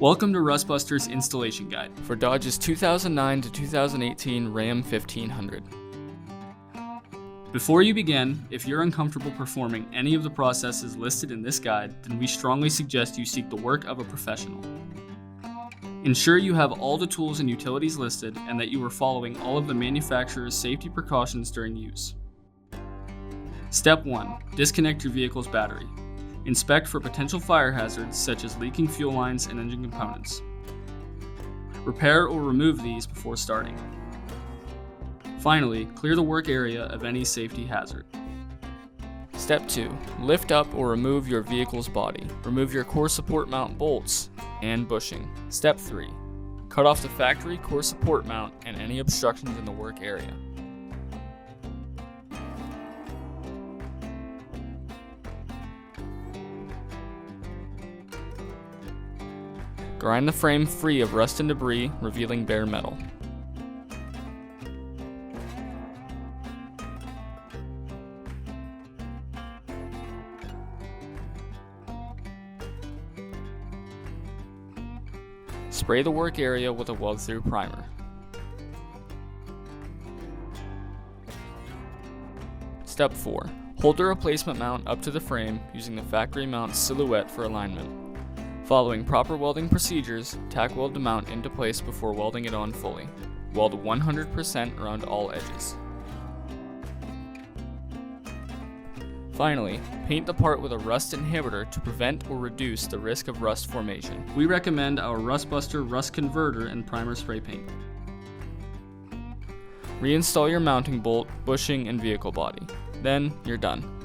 Welcome to Rustbuster's installation guide for Dodge's 2009 to 2018 Ram 1500. Before you begin, if you're uncomfortable performing any of the processes listed in this guide, then we strongly suggest you seek the work of a professional. Ensure you have all the tools and utilities listed and that you are following all of the manufacturer's safety precautions during use. Step 1. Disconnect your vehicle's battery. Inspect for potential fire hazards such as leaking fuel lines and engine components. Repair or remove these before starting. Finally, clear the work area of any safety hazard. Step 2. Lift up or remove your vehicle's body. Remove your core support mount bolts and bushing. Step 3. Cut off the factory core support mount and any obstructions in the work area. Grind the frame free of rust and debris, revealing bare metal. Spray the work area with a weld-through primer. Step 4. Hold the replacement mount up to the frame using the factory mount silhouette for alignment. Following proper welding procedures, tack weld the mount into place before welding it on fully. Weld 100% around all edges. Finally, paint the part with a rust inhibitor to prevent or reduce the risk of rust formation. We recommend our Rustbuster Rust Converter and Primer Spray Paint. Reinstall your mounting bolt, bushing, and vehicle body. Then, you're done.